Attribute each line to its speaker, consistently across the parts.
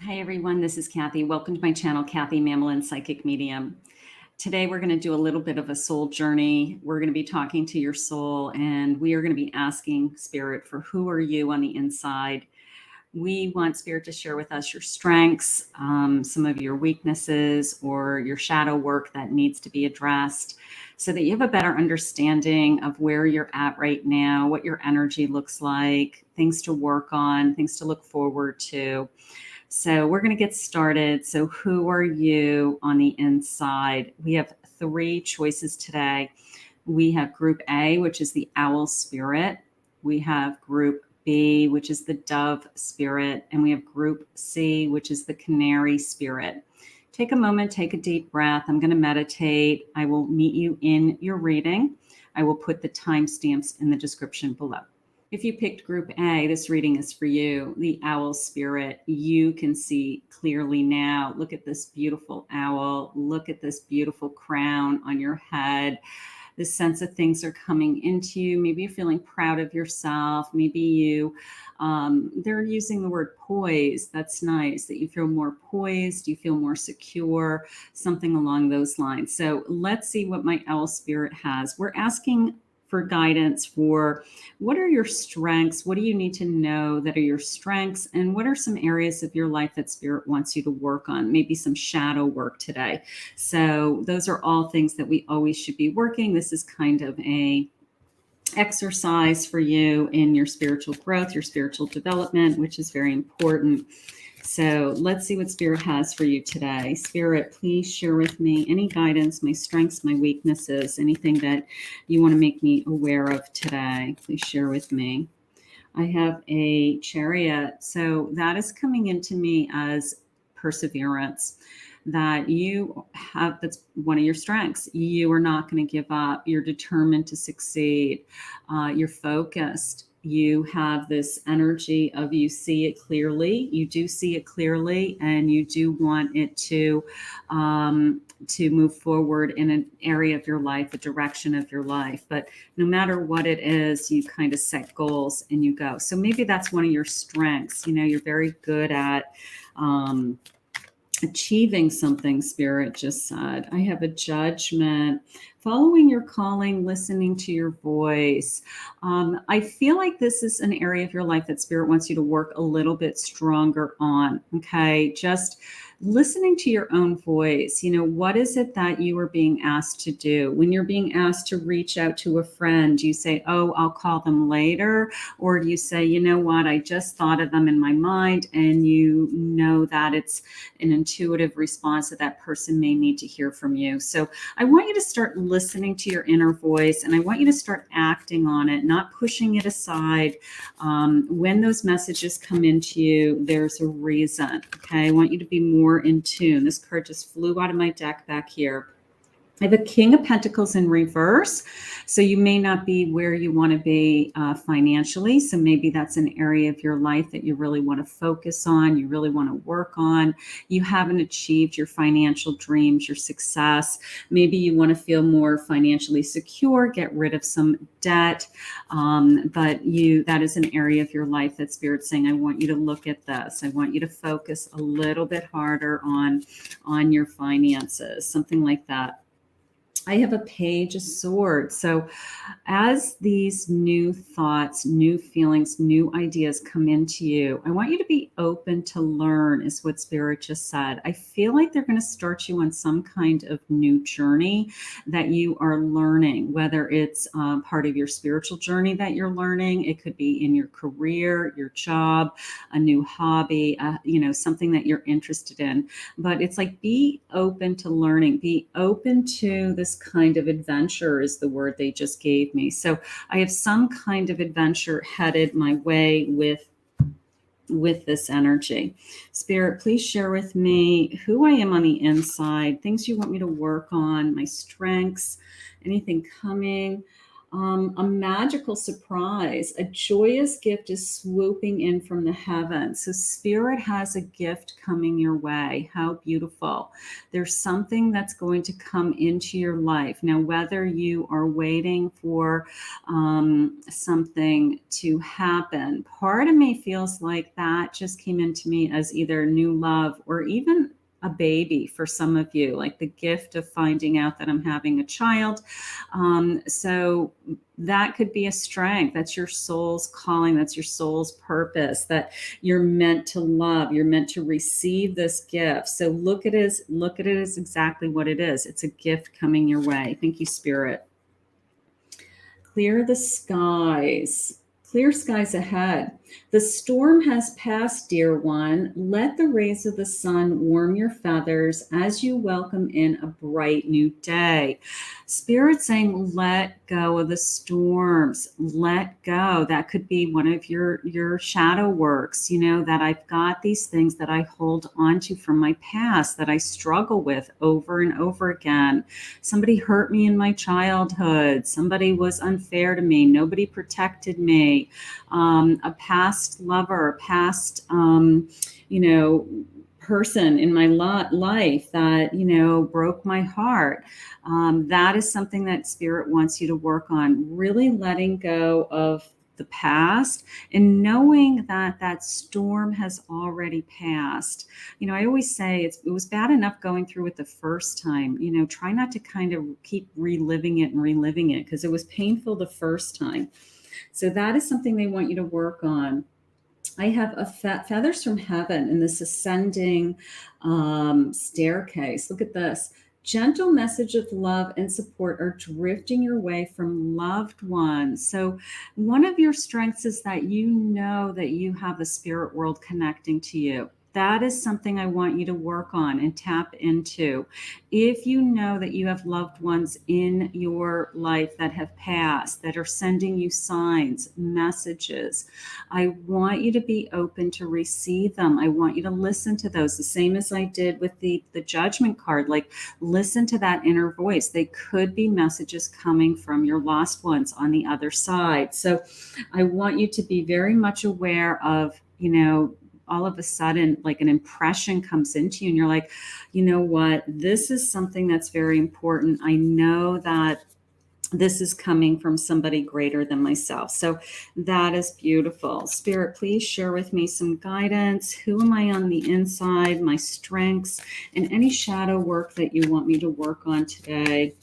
Speaker 1: Hi everyone, this is Kathy. Welcome to my channel, Kathy Mamolen Psychic Medium. Today we're going to do a little bit of a soul journey. We're going to be talking to your soul and we are going to be asking Spirit for who are you on the inside. We want Spirit to share with us your strengths, some of your weaknesses, or your shadow work that needs to be addressed so that you have a better understanding of where you're at right now, what your energy looks like, things to work on, things to look forward to. So we're going to get started. So who are you on the inside? We have three choices today. We have group A, which is the owl spirit. We have group B, which is the dove spirit. And we have group C, which is the canary spirit. Take a moment, take a deep breath. I'm going to meditate. I will meet you in your reading. I will put the timestamps in the description below. If you picked group A, this reading is for you, the owl spirit. You can see clearly now. Look at this beautiful owl. Look at this beautiful crown on your head. This sense of things are coming into you. Maybe you're feeling proud of yourself. Maybe they're using the word poise. That's nice, that you feel more poised, you feel more secure, something along those lines. So let's see what my owl spirit has. We're asking for guidance for what are your strengths? What do you need to know that are your strengths? And what are some areas of your life that Spirit wants you to work on? Maybe some shadow work today. So those are all things that we always should be working. This is kind of a exercise for you in your spiritual growth, your spiritual development, which is very important. So let's see what Spirit has for you today. Spirit, please share with me any guidance, my strengths, my weaknesses, anything that you want to make me aware of today. Please share with me. I have a Chariot. So that is coming into me as perseverance, that you have, that's one of your strengths. You are not going to give up. You're determined to succeed. You're focused. You have this energy of, you see it clearly. You do see it clearly, and you do want it to move forward in an area of your life, a direction of your life. But no matter what it is, you kind of set goals and you go. So maybe that's one of your strengths. You know, you're very good at achieving something, Spirit just said. I have a Judgment. Following your calling, listening to your voice. I feel like this is an area of your life that Spirit wants you to work a little bit stronger on. Okay. Just listening to your own voice. You know, what is it that you are being asked to do? When you're being asked to reach out to a friend, do you say, oh, I'll call them later? Or do you say, you know what, I just thought of them in my mind, and you know that it's an intuitive response that that person may need to hear from you. So I want you to start listening to your inner voice, and I want you to start acting on it, not pushing it aside. When those messages come into you, there's a reason. Okay. I want you to be more in tune. This card just flew out of my deck back here. I have a King of Pentacles in reverse. So you may not be where you want to be financially. So maybe that's an area of your life that you really want to focus on. You really want to work on. You haven't achieved your financial dreams, your success. Maybe you want to feel more financially secure, get rid of some debt. But that is an area of your life that Spirit's saying, I want you to look at this. I want you to focus a little bit harder on your finances, something like that. I have a Page of Swords. So as these new thoughts, new feelings, new ideas come into you, I want you to be open to learn, is what Spirit just said. I feel like they're going to start you on some kind of new journey that you are learning, whether it's part of your spiritual journey that you're learning. It could be in your career, your job, a new hobby, something that you're interested in. But it's like, be open to learning, be open to this kind of adventure is the word they just gave me. So I have some kind of adventure headed my way with this energy. Spirit, please share with me who I am on the inside, things you want me to work on, my strengths, anything coming. A magical surprise, a joyous gift is swooping in from the heavens. So Spirit has a gift coming your way. How beautiful. There's something that's going to come into your life. Now, whether you are waiting for something to happen, part of me feels like that just came into me as either new love or even a baby for some of you, like the gift of finding out that I'm having a child. So that could be a strength. That's your soul's calling. That's your soul's purpose, that you're meant to love. You're meant to receive this gift. So look at it as exactly what it is. It's a gift coming your way. Thank you, Spirit. Clear the skies. Clear skies ahead. The storm has passed, dear one. Let the rays of the sun warm your feathers as you welcome in a bright new day. Spirit saying, let go of the storms. Let go. That could be one of your shadow works, that I've got these things that I hold onto from my past that I struggle with over and over again. Somebody hurt me in my childhood. Somebody was unfair to me. Nobody protected me. A past lover, a past, person in my life that, broke my heart. That is something that Spirit wants you to work on, really letting go of the past and knowing that that storm has already passed. I always say it was bad enough going through it the first time. Try not to kind of keep reliving it because it was painful the first time. So that is something they want you to work on. I have feathers from heaven in this ascending staircase. Look at this. Gentle message of love and support are drifting your way from loved ones. So one of your strengths is that you know that you have the spirit world connecting to you. That is something I want you to work on and tap into. If you know that you have loved ones in your life that have passed, that are sending you signs, messages, I want you to be open to receive them. I want you to listen to those, the same as I did with the judgment card. Like, listen to that inner voice. They could be messages coming from your lost ones on the other side. So I want you to be very much aware of, all of a sudden, like an impression comes into you and you're like, you know what, this is something that's very important. I know that this is coming from somebody greater than myself. So that is beautiful. Spirit, please share with me some guidance. Who am I on the inside, my strengths, and any shadow work that you want me to work on today.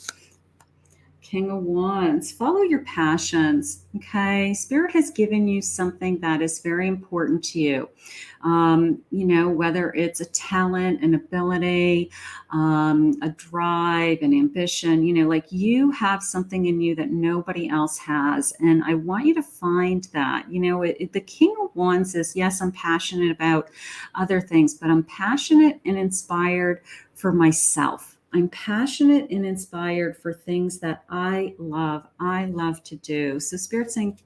Speaker 1: King of Wands, follow your passions, okay? Spirit has given you something that is very important to you. Whether it's a talent, an ability, a drive, an ambition, like you have something in you that nobody else has. And I want you to find that. The King of Wands is, yes, I'm passionate about other things, but I'm passionate and inspired for myself. I'm passionate and inspired for things that I love to do. So Spirit's saying,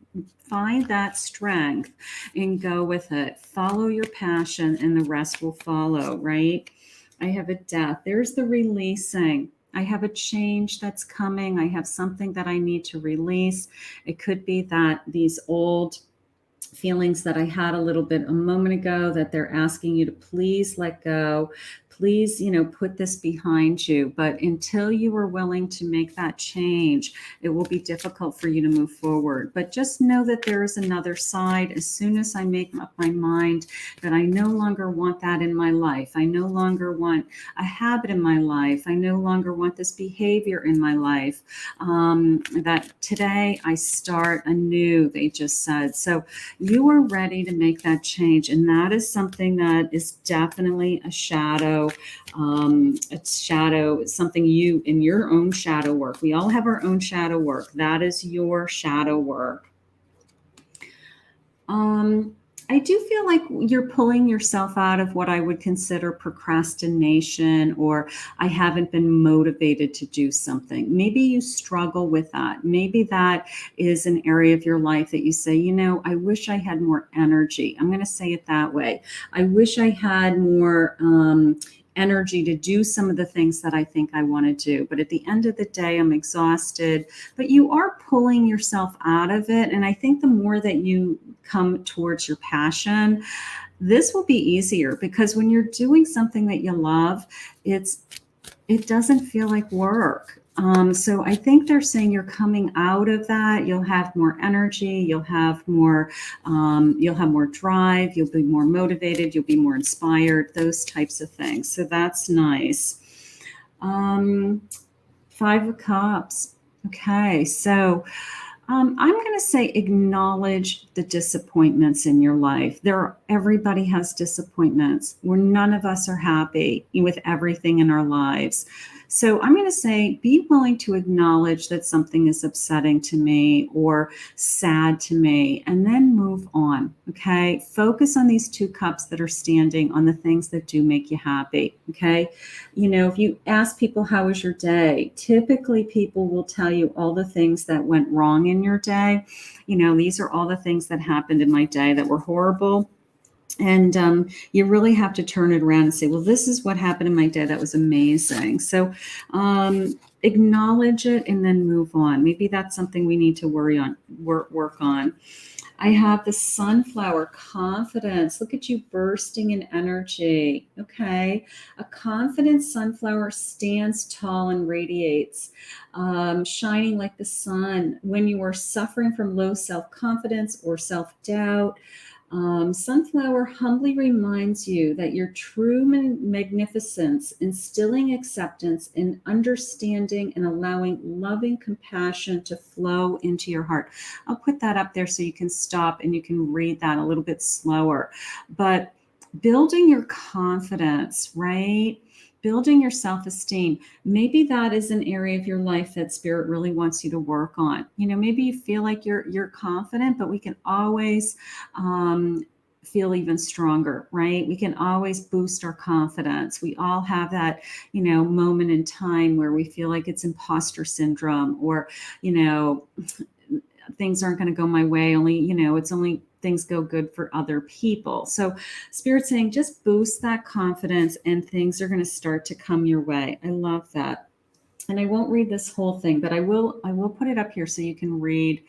Speaker 1: find that strength and go with it. Follow your passion and the rest will follow, right? I have a death. There's the releasing. I have a change that's coming. I have something that I need to release. It could be that these old feelings that I had a little bit a moment ago that they're asking you to please let go. Please, put this behind you. But until you are willing to make that change, it will be difficult for you to move forward. But just know that there is another side. As soon as I make up my mind that I no longer want that in my life, I no longer want a habit in my life, I no longer want this behavior in my life, that today I start anew, they just said. So you are ready to make that change. And that is something that is definitely a shadow. Something you in your own shadow work. We all have our own shadow work. That is your shadow work. I do feel like you're pulling yourself out of what I would consider procrastination, or I haven't been motivated to do something. Maybe you struggle with that. Maybe that is an area of your life that you say, I wish I had more energy. I'm going to say it that way. I wish I had more energy to do some of the things that I think I want to do. But at the end of the day, I'm exhausted. But you are pulling yourself out of it. And I think the more that you come towards your passion, this will be easier, because when you're doing something that you love, it doesn't feel like work. So I think they're saying you're coming out of that. You'll have more energy. You'll have more drive. You'll be more motivated. You'll be more inspired. Those types of things. So that's nice. 5 of Cups. Okay, so I'm going to say acknowledge the disappointments in your life. Everybody has disappointments, where none of us are happy with everything in our lives. So I'm going to say, be willing to acknowledge that something is upsetting to me or sad to me, and then move on. Okay. Focus on these 2 cups that are standing, on the things that do make you happy. Okay. If you ask people, how was your day? Typically people will tell you all the things that went wrong in your day. These are all the things that happened in my day that were horrible. And you really have to turn it around and say, well, this is what happened in my day that was amazing. So acknowledge it and then move on. Maybe that's something we need to work on. I have the Sunflower, confidence. Look at you bursting in energy. Okay. A confident sunflower stands tall and radiates, shining like the sun. When you are suffering from low self-confidence or self-doubt, Sunflower humbly reminds you that your true magnificence, instilling acceptance and understanding and allowing loving compassion to flow into your heart. I'll put that up there so you can stop and you can read that a little bit slower. But building your confidence, right? Building your self-esteem. Maybe that is an area of your life that Spirit really wants you to work on. Maybe you feel like you're confident, but we can always feel even stronger, right? We can always boost our confidence. We all have that, moment in time where we feel like it's imposter syndrome, or, things aren't going to go my way. It's only things go good for other people. So Spirit's saying, just boost that confidence and things are going to start to come your way. I love that. And I won't read this whole thing, but I will put it up here so you can read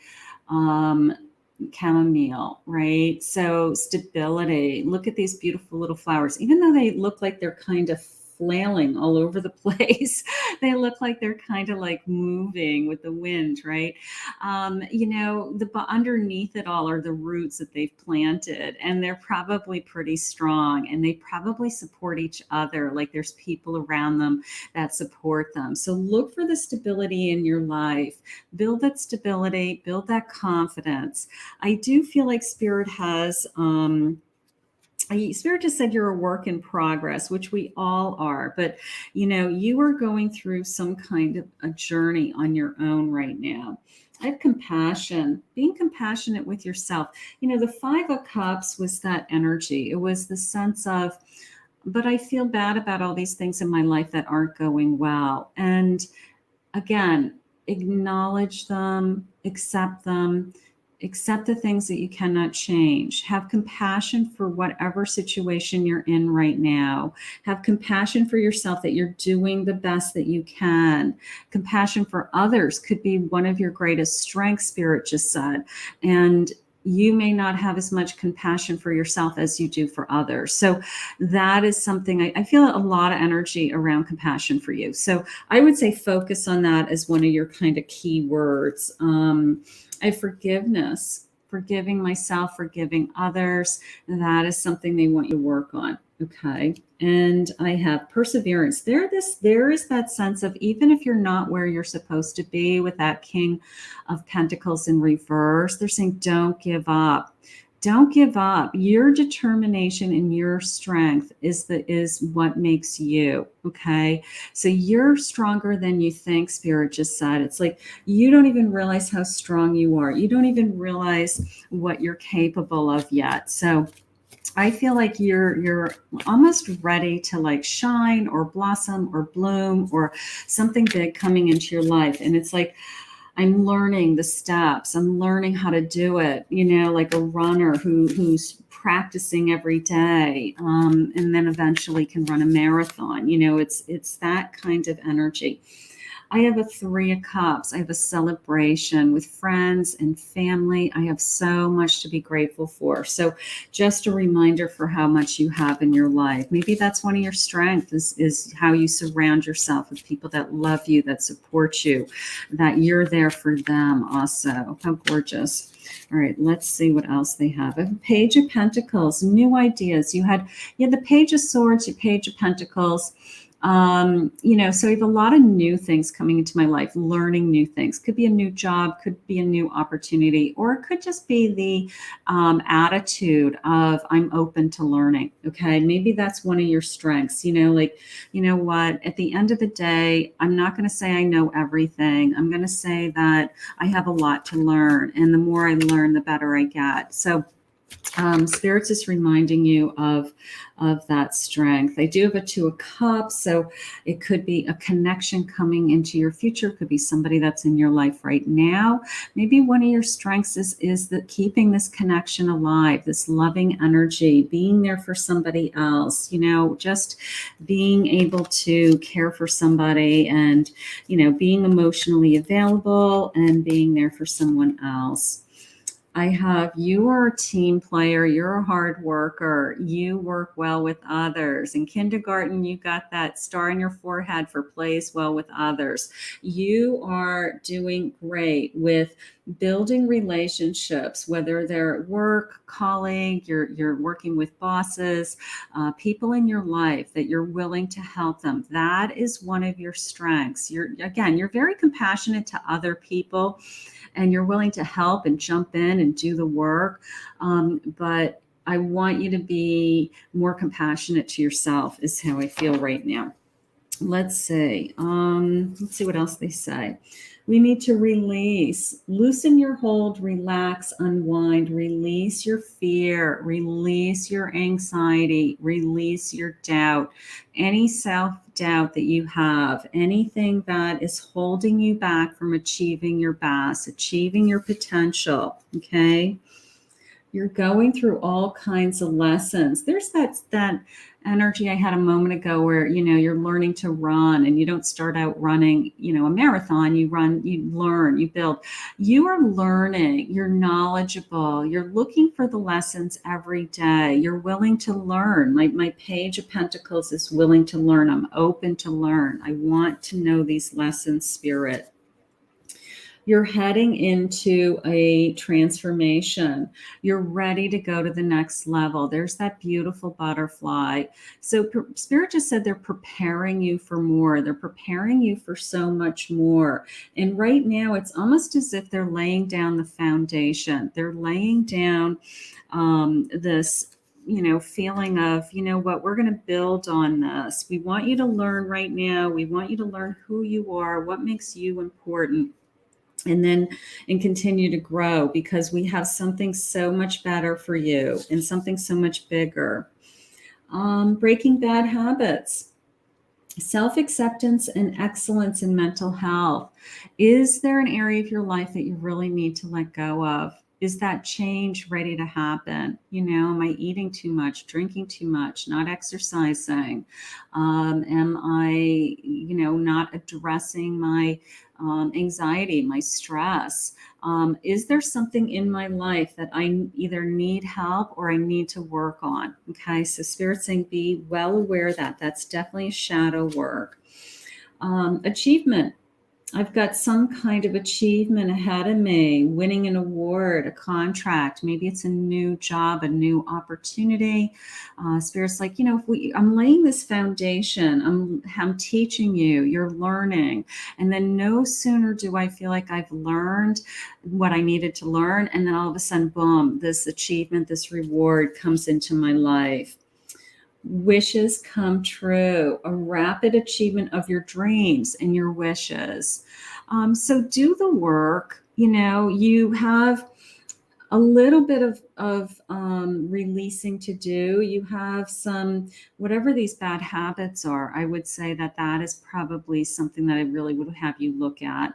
Speaker 1: chamomile, right? So stability. Look at these beautiful little flowers. Even though they look like they're kind of flailing all over the place, they look like they're kind of like moving with the wind, right? Underneath it all are the roots that they've planted, and they're probably pretty strong, and they probably support each other. Like there's people around them that support them. So look for the stability in your life. Build that stability, build that confidence. I do feel like Spirit has, Spirit just said you're a work in progress, which we all are. But, you are going through some kind of a journey on your own right now. I have compassion, being compassionate with yourself. The 5 of Cups was that energy. It was the sense of, but I feel bad about all these things in my life that aren't going well. And again, acknowledge them, accept them. Accept the things that you cannot change. Have compassion for whatever situation you're in right now. Have compassion for yourself that you're doing the best that you can. Compassion for others could be one of your greatest strengths, Spirit just said. And you may not have as much compassion for yourself as you do for others. So that is something I feel a lot of energy around compassion for you. So I would say focus on that as one of your kind of key words. I have forgiveness, forgiving myself, forgiving others. That is something they want you to work on. Okay. And I have perseverance. There is that sense of, even if you're not where you're supposed to be with that King of Pentacles in reverse, they're saying, don't give up. Don't give up. Your determination and your strength is what makes you. Okay. So you're stronger than you think, Spirit just said. It's like, you don't even realize how strong you are. You don't even realize what you're capable of yet. So I feel like you're almost ready to like shine or blossom or bloom or something big coming into your life. And it's like, I'm learning the steps. I'm learning how to do it, like a runner who's practicing every day, and then eventually can run a marathon. It's that kind of energy. I have a 3 of Cups. I have a celebration with friends and family. I have so much to be grateful for. So just a reminder for how much you have in your life. Maybe that's one of your strengths is how you surround yourself with people that love you, that support you, that you're there for them also. How gorgeous. All right, let's see what else they have. A Page of Pentacles, new ideas. You had the Page of Swords, your Page of Pentacles. So we have a lot of new things coming into my life, learning new things. Could be a new job, could be a new opportunity, or it could just be the attitude of I'm open to learning. Okay, maybe that's one of your strengths. What? At the end of the day, I'm not going to say I know everything. I'm going to say that I have a lot to learn, and the more I learn, the better I get. So Spirits is reminding you of that strength. I do have a 2 of Cups, so it could be a connection coming into your future. It could be somebody that's in your life right now. Maybe one of your strengths is that keeping this connection alive, this loving energy, being there for somebody else, just being able to care for somebody and, being emotionally available and being there for someone else. I have you are a team player. You're a hard worker. You work well with others. In kindergarten, you got that star in your forehead for plays well with others. You are doing great with building relationships, whether they're at work, colleague, you're working with bosses, people in your life that you're willing to help them. That is one of your strengths. You're very compassionate to other people, and you're willing to help and jump in and do the work. But I want you to be more compassionate to yourself is how I feel right now. Let's see. Let's see what else they say. We need to release, loosen your hold, relax, unwind, release your fear, release your anxiety, release your doubt, any self-doubt that you have, anything that is holding you back from achieving your best, achieving your potential, okay? You're going through all kinds of lessons. There's that energy I had a moment ago where, you're learning to run, and you don't start out running, a marathon. You run, you learn, you build. You are learning, you're knowledgeable, you're looking for the lessons every day. You're willing to learn. My Page of Pentacles is willing to learn. I'm open to learn. I want to know these lessons, Spirit. You're heading into a transformation. You're ready to go to the next level. There's that beautiful butterfly. So Spirit just said they're preparing you for more. They're preparing you for so much more. And right now, it's almost as if they're laying down the foundation. They're laying down this feeling of, what, we're going to build on this. We want you to learn right now. We want you to learn who you are, what makes you important, and continue to grow, because we have something so much better for you and something so much bigger. Breaking bad habits, self-acceptance and excellence in mental health. Is there an area of your life that you really need to let go of? Is that change ready to happen? Am I eating too much, drinking too much, not exercising? Am I, not addressing my anxiety, my stress? Is there something in my life that I either need help or I need to work on? Okay, so Spirit's saying be well aware that that's definitely shadow work. Achievement. I've got some kind of achievement ahead of me, winning an award, a contract. Maybe it's a new job, a new opportunity. Spirit's like, I'm laying this foundation. I'm teaching you, you're learning. And then no sooner do I feel like I've learned what I needed to learn, and then all of a sudden, boom, this achievement, this reward comes into my life. Wishes come true, a rapid achievement of your dreams and your wishes. So do the work. You have a little bit of releasing to do. You have some, whatever these bad habits are, I would say that that is probably something that I really would have you look at.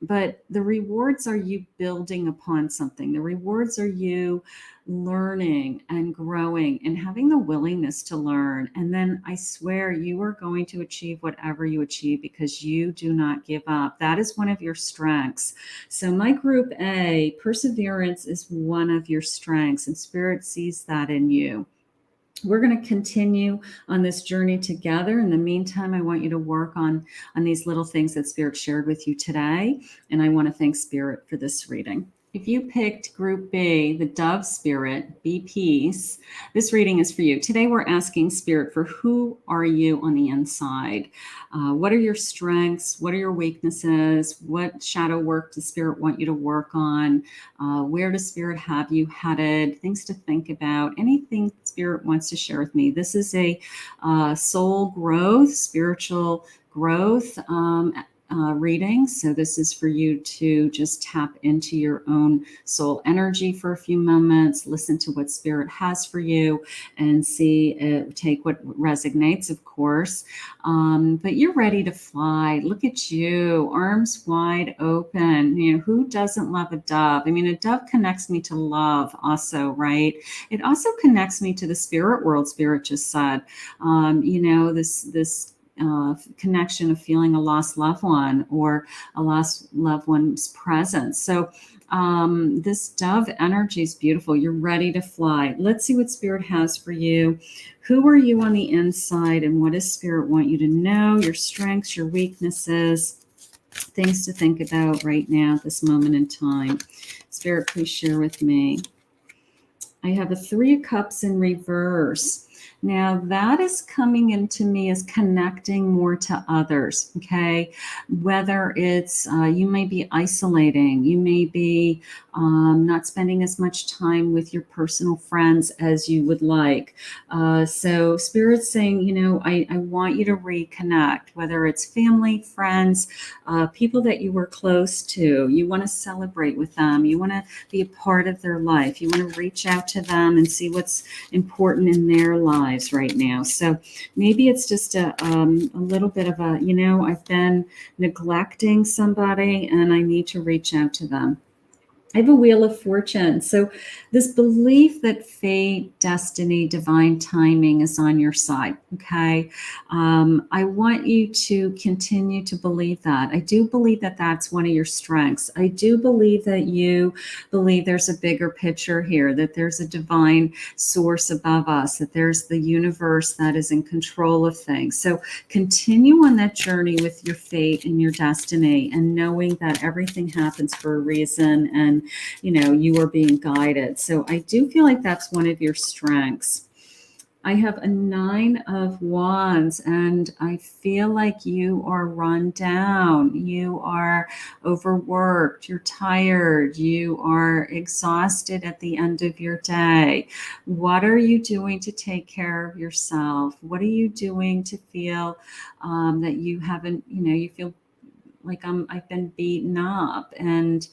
Speaker 1: But the rewards are you building upon something. The rewards are you learning and growing and having the willingness to learn. And then I swear you are going to achieve whatever you achieve because you do not give up. That is one of your strengths. So my group A, perseverance is one of your strengths, and Spirit sees that in you. We're going to continue on this journey together. In the meantime, I want you to work on these little things that Spirit shared with you today. And I want to thank Spirit for this reading. If you picked Group B, the Dove Spirit, be peace, this reading is for you. Today we're asking Spirit for who are you on the inside? What are your strengths? What are your weaknesses? What shadow work does Spirit want you to work on? Where does Spirit have you headed? Things to think about. Anything Spirit wants to share with me. This is a soul growth, spiritual growth reading. So this is for you to just tap into your own soul energy for a few moments, listen to what Spirit has for you, and see, take what resonates, of course. But you're ready to fly. Look at you, arms wide open. You know, who doesn't love a dove? I mean, a dove connects me to love also, right? It also connects me to the spirit world. Spirit just said, you know, this connection of feeling a lost loved one or a lost loved one's presence. So this dove energy is beautiful. You're ready to fly. Let's see what Spirit has for you. Who are you on the inside, and what does Spirit want you to know? Your strengths, your weaknesses, things to think about right now, this moment in time. Spirit, please share with me. I have a 3 of Cups in reverse. Now that is coming into me as connecting more to others, okay? Whether it's, you may be isolating, you may be not spending as much time with your personal friends as you would like. So Spirit's saying, you know, I want you to reconnect, whether it's family, friends, people that you were close to. You want to celebrate with them. You want to be a part of their life. You want to reach out to them and see what's important in their lives right now. So maybe it's just a little bit of a, you know, I've been neglecting somebody and I need to reach out to them. I have a Wheel of Fortune. So this belief that fate, destiny, divine timing is on your side, okay? I want you to continue to believe that. I do believe that that's one of your strengths. I do believe that you believe there's a bigger picture here, that there's a divine source above us, that there's the universe that is in control of things. So continue on that journey with your fate and your destiny, and knowing that everything happens for a reason, and you know, you are being guided. So I do feel like that's one of your strengths. I have a 9 of Wands, and I feel like you are run down. You are overworked. You're tired. You are exhausted at the end of your day. What are you doing to take care of yourself? What are you doing to feel that you haven't, you know, you feel like I've been beaten up, and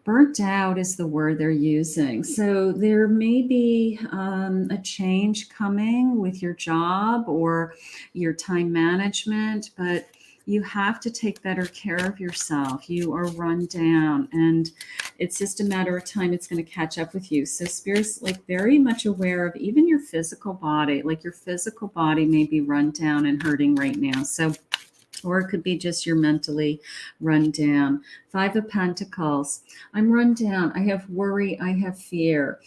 Speaker 1: burnt out is the word they're using. So there may be a change coming with your job or your time management, but you have to take better care of yourself. You are run down, and it's just a matter of time. It's going to catch up with you. So Spirit's like very much aware of even your physical body. Like your physical body may be run down and hurting right now. So, or it could be just you're mentally run down. 5 of Pentacles. I'm run down. I have worry. I have fear.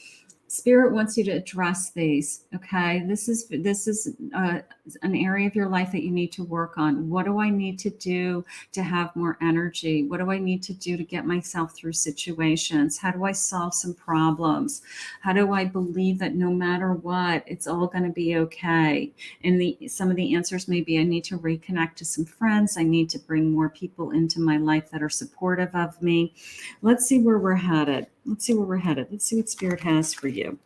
Speaker 1: Spirit wants you to address these. Okay, this is an area of your life that you need to work on. What do I need to do to have more energy? What do I need to do to get myself through situations? How do I solve some problems? How do I believe that no matter what, it's all going to be okay? And some of the answers may be I need to reconnect to some friends. I need to bring more people into my life that are supportive of me. Let's see where we're headed. Let's see where we're headed. Let's see what Spirit has for you.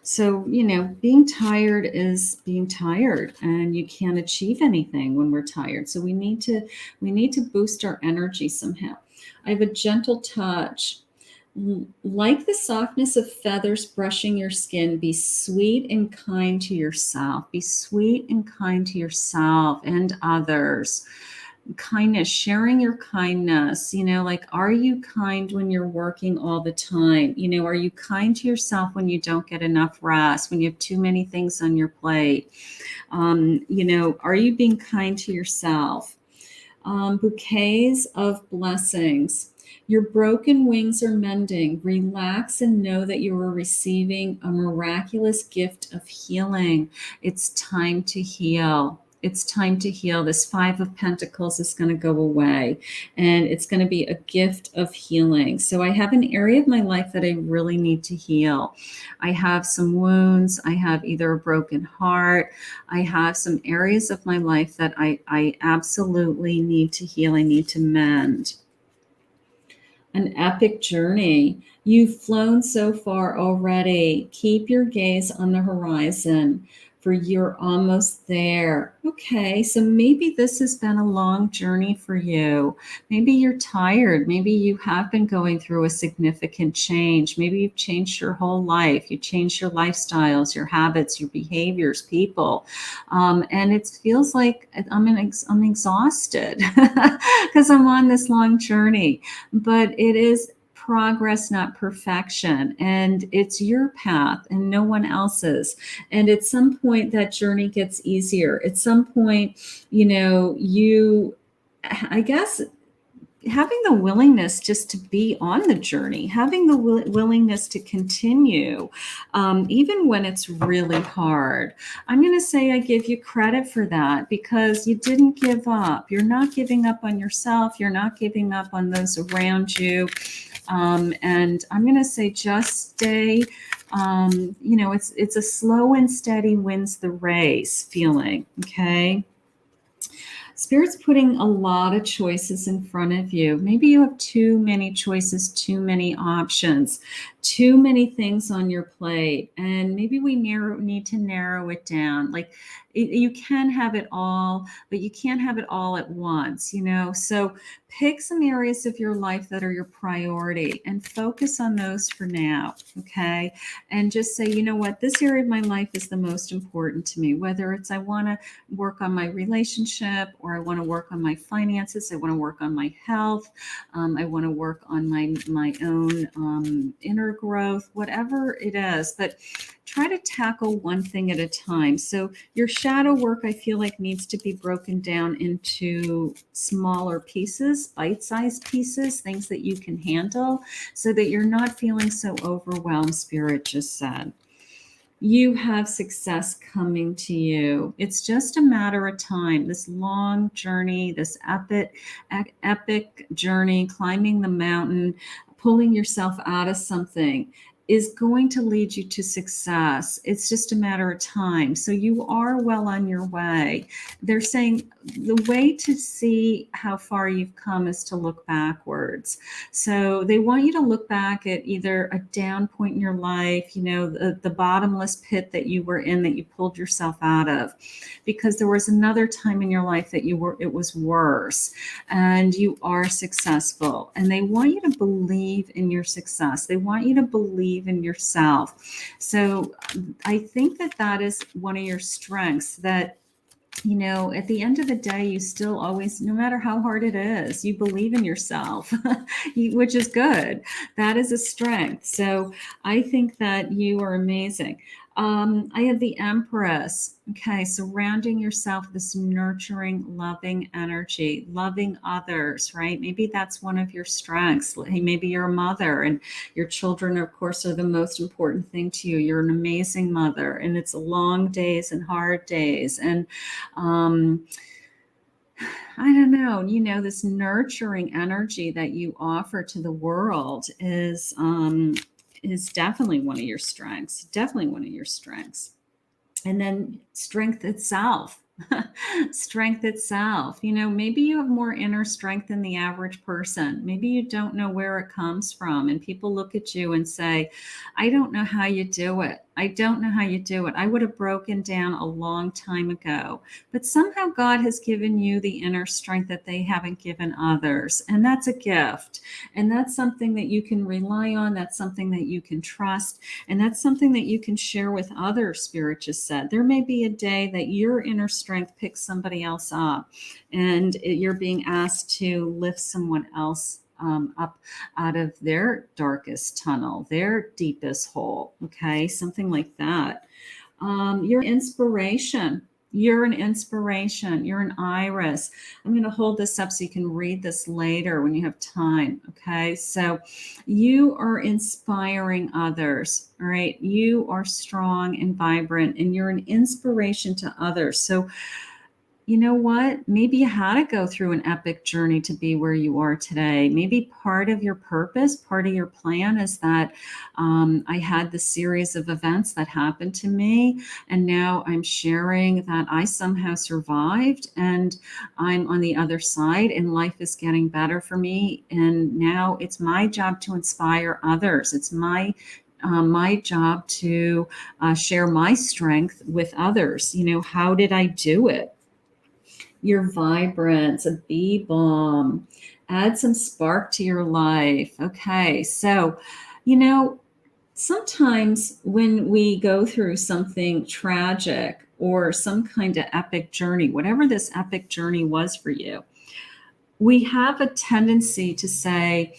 Speaker 1: So, you know, being tired is being tired, and you can't achieve anything when we're tired. So we need to boost our energy somehow. I have a gentle touch. Like the softness of feathers brushing your skin, be sweet and kind to yourself. Be sweet and kind to yourself and others. Kindness, sharing your kindness, like, are you kind when you're working all the time? Are you kind to yourself when you don't get enough rest, when you have too many things on your plate? Are you being kind to yourself? Bouquets of blessings. Your broken wings are mending. Relax and know that you are receiving a miraculous gift of healing. It's time to heal. It's time to heal. This Five of Pentacles is going to go away, and it's going to be a gift of healing. So I have an area of my life that I really need to heal. I have some wounds. I have either a broken heart. I have some areas of my life that I absolutely need to heal. I need to mend. An epic journey. You've flown so far already. Keep your gaze on the horizon, for you're almost there. Okay, so maybe this has been a long journey for you. Maybe you're tired. Maybe you have been going through a significant change. Maybe you've changed your whole life. You changed your lifestyles, your habits, your behaviors, people. And it feels like I'm exhausted because I'm on this long journey. But it is progress, not perfection. And it's your path and no one else's. And at some point, that journey gets easier. At some point, I guess, having the willingness just to be on the journey, having the willingness to continue, even when it's really hard. I'm going to say I give you credit for that, because you didn't give up. You're not giving up on yourself. You're not giving up on those around you. And I'm going to say just stay. It's a slow and steady wins the race feeling. Okay. Spirit's putting a lot of choices in front of you. Maybe you have too many choices, too many options, too many things on your plate. And maybe we need to narrow it down. Like, you can have it all, but you can't have it all at once, So pick some areas of your life that are your priority and focus on those for now. Okay. And just say, you know what, this area of my life is the most important to me, whether it's I want to work on my relationship, or I want to work on my finances. I want to work on my health. I want to work on my own inner growth, whatever it is. But try to tackle one thing at a time. So your shadow work, I feel like, needs to be broken down into smaller pieces, bite-sized pieces, things that you can handle, so that you're not feeling so overwhelmed, Spirit just said. You have success coming to you. It's just a matter of time. This long journey, this epic journey, climbing the mountain, pulling yourself out of something, is going to lead you to success. It's just a matter of time. So you are well on your way. They're saying the way to see how far you've come is to look backwards. So they want you to look back at either a down point in your life, the bottomless pit that you were in, that you pulled yourself out of, because there was another time in your life that it was worse, and you are successful. And they want you to believe in your success. They want you to believe in yourself. So I think that is one of your strengths, that at the end of the day, you still always, no matter how hard it is, you believe in yourself, which is good. That is a strength. So I think that you are amazing. I have the Empress. Okay, surrounding yourself with this nurturing, loving energy, loving others, right? Maybe that's one of your strengths. Maybe you're a mother, and your children, of course, are the most important thing to you. You're an amazing mother, and it's long days and hard days. And I don't know, this nurturing energy that you offer to the world is definitely one of your strengths. Definitely one of your strengths. And then strength itself. Strength itself. Maybe you have more inner strength than the average person. Maybe you don't know where it comes from. And people look at you and say, I don't know how you do it. I don't know how you do it. I would have broken down a long time ago. But somehow God has given you the inner strength that they haven't given others. And that's a gift. And that's something that you can rely on. That's something that you can trust. And that's something that you can share with others, Spirit just said. There may be a day that your inner strength picks somebody else up and you're being asked to lift someone else up out of their darkest tunnel, their deepest hole. Okay, something like that. You're inspiration. You're an inspiration. You're an iris. I'm going to hold this up so you can read this later when you have time. Okay, so you are inspiring others. All right, you are strong and vibrant, and you're an inspiration to others. So you know what? Maybe you had to go through an epic journey to be where you are today. Maybe part of your purpose, part of your plan is that I had this series of events that happened to me, and now I'm sharing that I somehow survived and I'm on the other side, and life is getting better for me. And now it's my job to inspire others. It's my job to share my strength with others. You know, how did I do it? Your vibrance, a bee balm, add some spark to your life. Okay, so, you know, sometimes when we go through something tragic or some kind of epic journey, whatever this epic journey was for you, we have a tendency to say,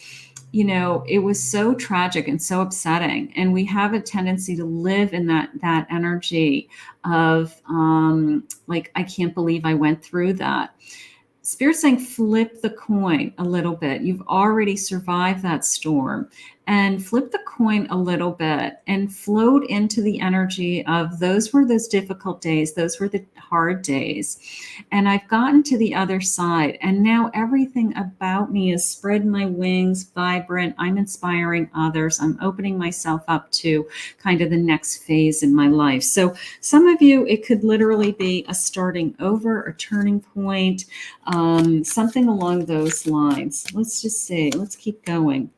Speaker 1: you know, it was so tragic and so upsetting, and we have a tendency to live in that energy of like, I can't believe I went through that. Spirit's saying flip the coin a little bit. You've already survived that storm, and flip the coin a little bit and float into the energy of those were those difficult days. Those were the hard days. And I've gotten to the other side, and now everything about me is spread my wings, vibrant. I'm inspiring others. I'm opening myself up to kind of the next phase in my life. So some of you, it could literally be a starting over, a turning point, something along those lines. Let's just see. Let's keep going.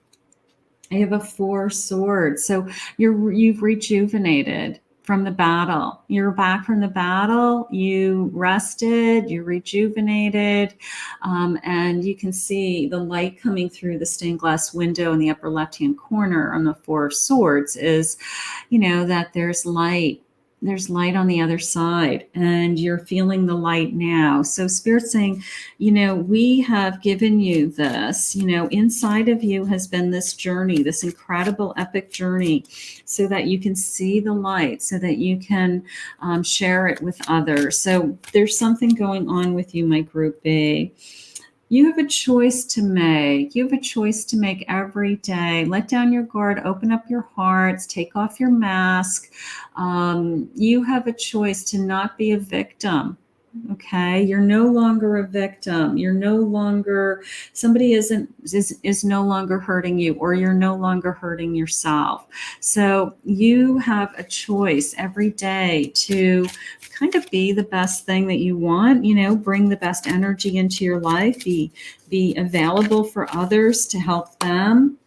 Speaker 1: I have a 4 swords. So you've rejuvenated from the battle. You're back from the battle. You rested. You rejuvenated, and you can see the light coming through the stained glass window in the upper left-hand corner on the 4 of swords. Is, you know, that there's light. There's light on the other side, and you're feeling the light now. So Spirit's saying, you know, we have given you this, you know, inside of you has been this journey, this incredible epic journey, so that you can see the light, so that you can share it with others. So there's something going on with you, my group B. You have a choice to make. You have a choice to make every day. Let down your guard, open up your hearts, take off your mask. You have a choice to not be a victim. Okay, you're no longer a victim. You're no longer, somebody is no longer hurting you, or you're no longer hurting yourself. So you have a choice every day to kind of be the best thing that you want, you know, bring the best energy into your life, be available for others to help them.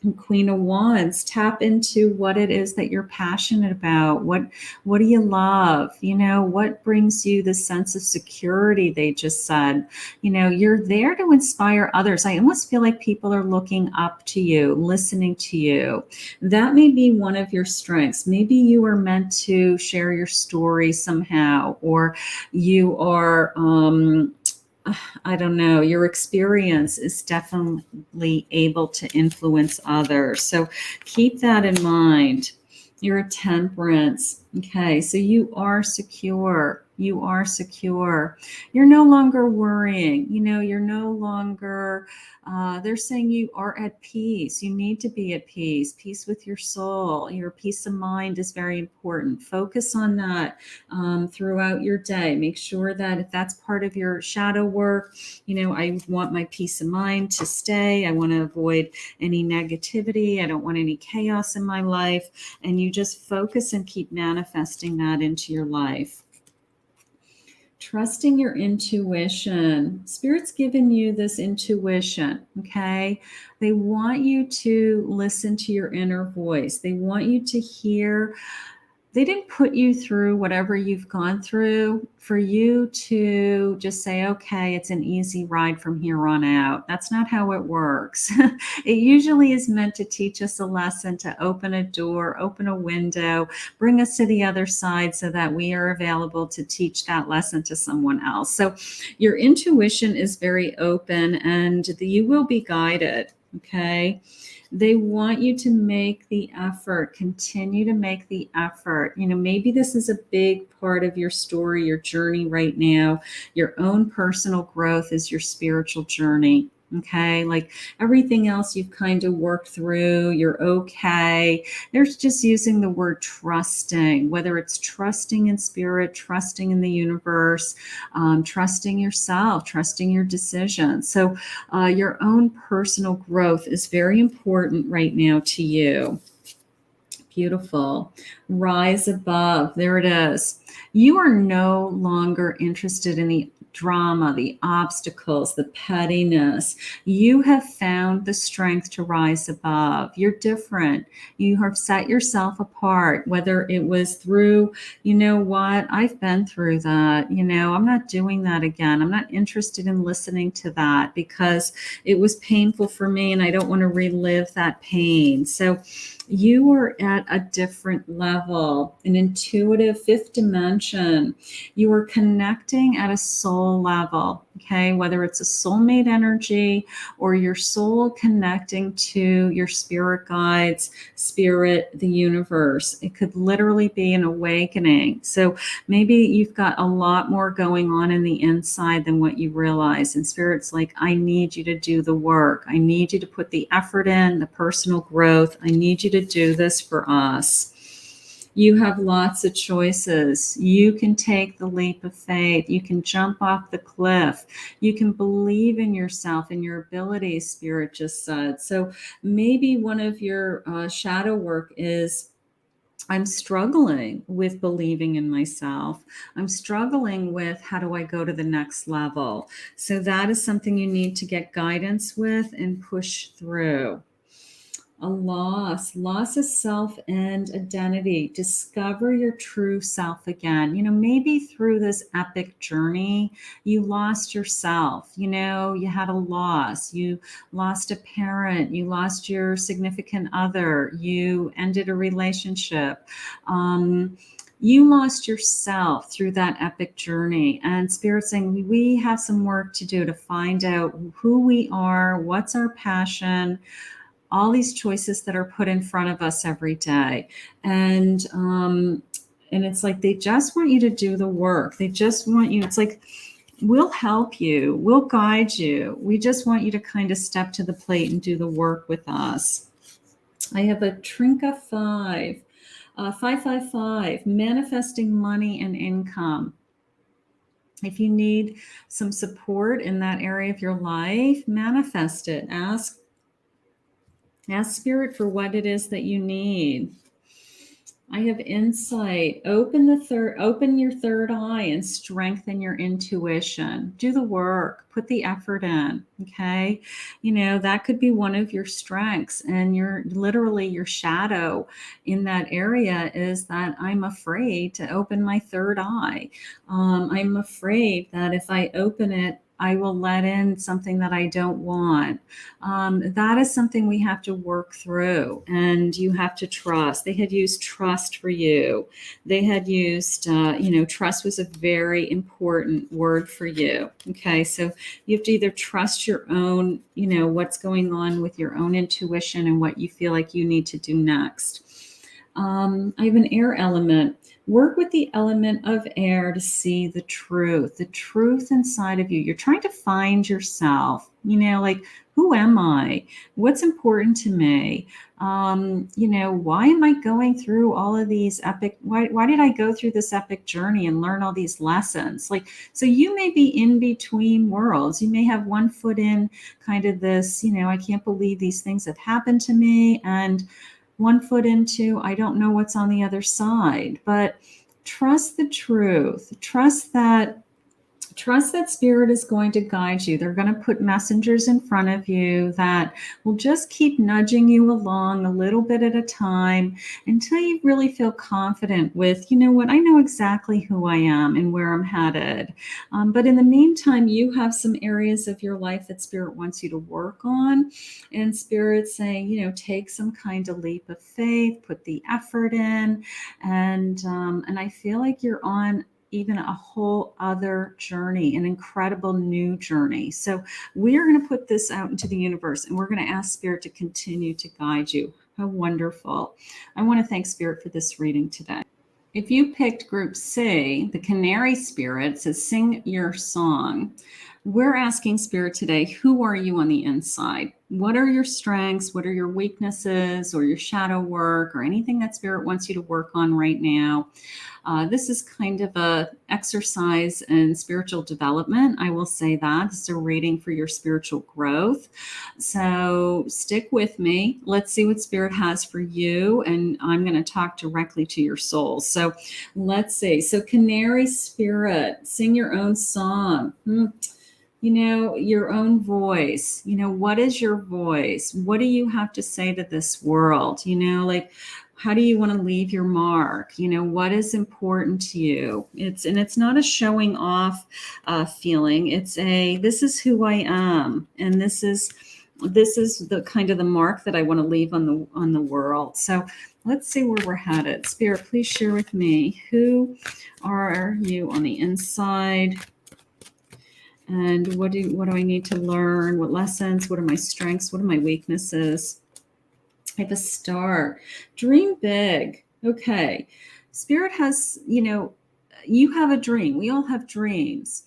Speaker 1: And Queen of Wands, tap into what it is that you're passionate about. What do you love? You know, what brings you the sense of security? They just said, you know, you're there to inspire others. I almost feel like people are looking up to you, listening to you. That may be one of your strengths. Maybe you are meant to share your story somehow, or you are, I don't know, your experience is definitely able to influence others. So keep that in mind. You're a Temperance. Okay, so you are secure. You are secure. You're no longer worrying. You know, you're no longer, they're saying you are at peace. You need to be at peace, peace with your soul. Your peace of mind is very important. Focus on that throughout your day. Make sure that if that's part of your shadow work, you know, I want my peace of mind to stay. I want to avoid any negativity. I don't want any chaos in my life. And you just focus and keep manifesting that into your life. Trusting your intuition. Spirit's given you this intuition, okay? They want you to listen to your inner voice. They want you to hear. They didn't put you through whatever you've gone through for you to just say, okay, it's an easy ride from here on out. That's not how it works. It usually is meant to teach us a lesson, to open a door, open a window, bring us to the other side so that we are available to teach that lesson to someone else. So your intuition is very open and you will be guided, okay? They want you to make the effort, continue to make the effort. Maybe this is a big part of your story, your journey right now. Your own personal growth is your spiritual journey. Okay, like everything else you've kind of worked through, you're okay. There's just using the word trusting, whether it's trusting in spirit, trusting in the universe, trusting yourself, trusting your decisions. So your own personal growth is very important right now to you. Beautiful. Rise above. There it is. You are no longer interested in the drama, the obstacles, the pettiness. You have found the strength to rise above. You're different. You have set yourself apart, whether it was through, you know what, I've been through that. I'm not doing that again. I'm not interested in listening to that because it was painful for me and I don't want to relive that pain. So you are at a different level, an intuitive fifth dimension. You are connecting at a soul level, okay? Whether it's a soulmate energy or your soul connecting to your spirit guides, spirit, the universe. It could literally be an awakening. So maybe you've got a lot more going on in the inside than what you realize. And spirit's like, I need you to do the work. I need you to put the effort in, the personal growth. I need you to do this for us. You have lots of choices. You can take the leap of faith. You can jump off the cliff. You can believe in yourself and your abilities, Spirit just said. So maybe one of your shadow work is, I'm struggling with believing in myself. I'm struggling with how do I go to the next level? So that is something you need to get guidance with and push through. A loss of self and identity. Discover your true self again. Maybe through this epic journey, you lost yourself. You had a loss. You lost a parent. You lost your significant other. You ended a relationship. You lost yourself through that epic journey. And Spirit's saying we have some work to do to find out who we are, what's our passion, all these choices that are put in front of us every day. And it's like they just want you to do the work. They just want you, it's like, we'll help you, we'll guide you. We just want you to kind of step to the plate and do the work with us. I have a Trinka 5, 555, manifesting money and income. If you need some support in that area of your life, manifest it. Ask Spirit for what it is that you need. I have insight. Open your third eye and strengthen your intuition. Do the work, put the effort in. Okay. That could be one of your strengths, and your shadow in that area is that I'm afraid to open my third eye. I'm afraid that if I open it, I will let in something that I don't want. That is something we have to work through, and you have to trust. They had used trust for you. They had used, trust was a very important word for you. Okay, so you have to either trust your own, what's going on with your own intuition and what you feel like you need to do next. I have an air element. Work with the element of air to see the truth inside of you. You're trying to find yourself, like, who am I? What's important to me? Why am I going through all of these why did I go through this epic journey and learn all these lessons? So you may be in between worlds. You may have one foot in kind of this, I can't believe these things have happened to me, and one foot into, I don't know what's on the other side. But trust the truth. Trust that Trust that spirit is going to guide you. They're going to put messengers in front of you that will just keep nudging you along a little bit at a time until you really feel confident with, you know what, I know exactly who I am and where I'm headed. But in the meantime, you have some areas of your life that spirit wants you to work on. And spirit's saying, you know, take some kind of leap of faith, put the effort in. And I feel like you're on even a whole other journey, an incredible new journey. So we are going to put this out into the universe and we're going to ask Spirit to continue to guide you. How wonderful. I want to thank Spirit for this reading today. If you picked Group C, the Canary Spirit says, sing your song. We're asking Spirit today, who are you on the inside? What are your strengths? What are your weaknesses or your shadow work or anything that Spirit wants you to work on right now? This is kind of a exercise in spiritual development. I will say that. It's a reading for your spiritual growth. So stick with me. Let's see what Spirit has for you. And I'm going to talk directly to your soul. So let's see. So Canary Spirit, sing your own song. You know, your own voice. You know, what is your voice? What do you have to say to this world? You know, like, how do you want to leave your mark? You know, what is important to you? It's not a showing off feeling. It's a, this is who I am, and this is the kind of the mark that I want to leave on the world. So let's see where we're headed. Spirit, please share with me, who are you on the inside? And what do I need to learn? What lessons? What are my strengths? What are my weaknesses? I have a star. Dream big. Okay. Spirit has, you know, you have a dream. We all have dreams.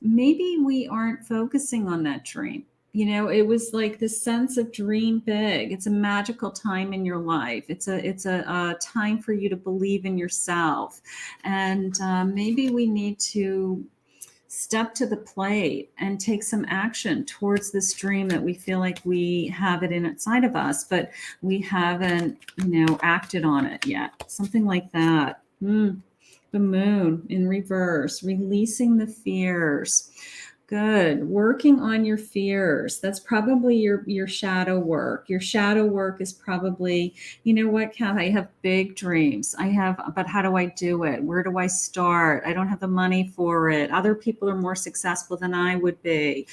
Speaker 1: Maybe we aren't focusing on that dream. You know, it was like the sense of dream big. It's a magical time in your life. It's a time for you to believe in yourself. And maybe we need to step to the plate and take some action towards this dream that we feel like we have it inside of us, but we haven't, you know, acted on it yet. Something like that. The moon in reverse, releasing the fears. Good. Working on your fears. That's probably your shadow work. Your shadow work is probably, you know what, Kath, I have big dreams. But how do I do it? Where do I start? I don't have the money for it. Other people are more successful than I would be.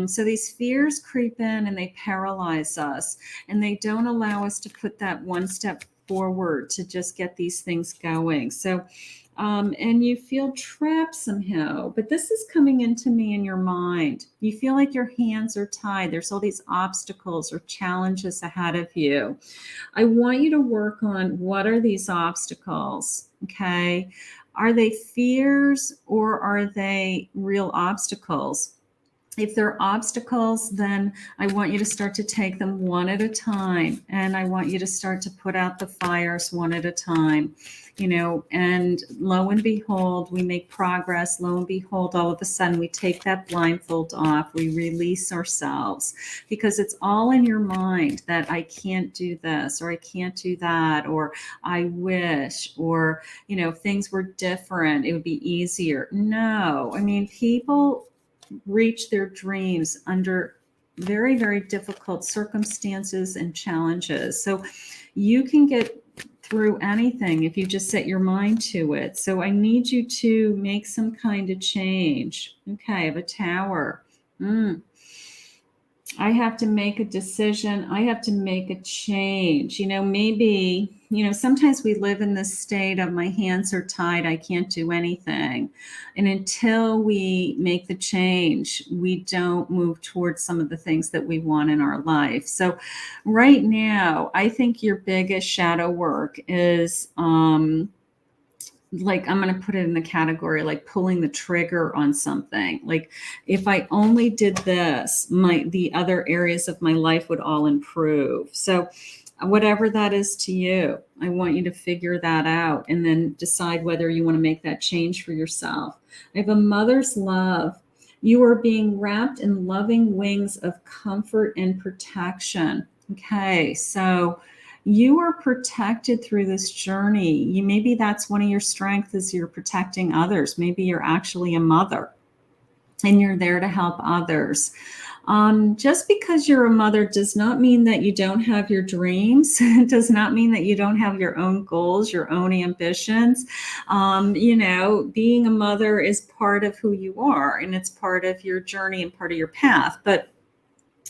Speaker 1: So these fears creep in and they paralyze us, and they don't allow us to put that one step forward to just get these things going. So and you feel trapped somehow, but this is coming into me in your mind. You feel like your hands are tied. There's all these obstacles or challenges ahead of you. I want you to work on, what are these obstacles? Okay. Are they fears or are they real obstacles? If they're obstacles, then I want you to start to take them one at a time. And I want you to start to put out the fires one at a time, you know, and lo and behold, we make progress. Lo and behold, all of a sudden we take that blindfold off. We release ourselves because it's all in your mind that I can't do this or I can't do that, or I wish, or, you know, if things were different, it would be easier. No, I mean, people reach their dreams under very, very difficult circumstances and challenges. So you can get through anything if you just set your mind to it. So I need you to make some kind of change. Okay, I have a tower. I have to make a decision. I have to make a change. You know, maybe, you know, sometimes we live in this state of my hands are tied. I can't do anything. And until we make the change, we don't move towards some of the things that we want in our life. So right now, I think your biggest shadow work is, like, I'm going to put it in the category like pulling the trigger on something. Like, if I only did this, the other areas of my life would all improve. So whatever that is to you, I want you to figure that out and then decide whether you want to make that change for yourself. I have a mother's love. You are being wrapped in loving wings of comfort and protection. Okay, so you are protected through this journey. Maybe that's one of your strengths, is you're protecting others. Maybe you're actually a mother. and you're there to help others. Just because you're a mother does not mean that you don't have your dreams. It does not mean that you don't have your own goals, your own ambitions. Being a mother is part of who you are, and it's part of your journey and part of your path. But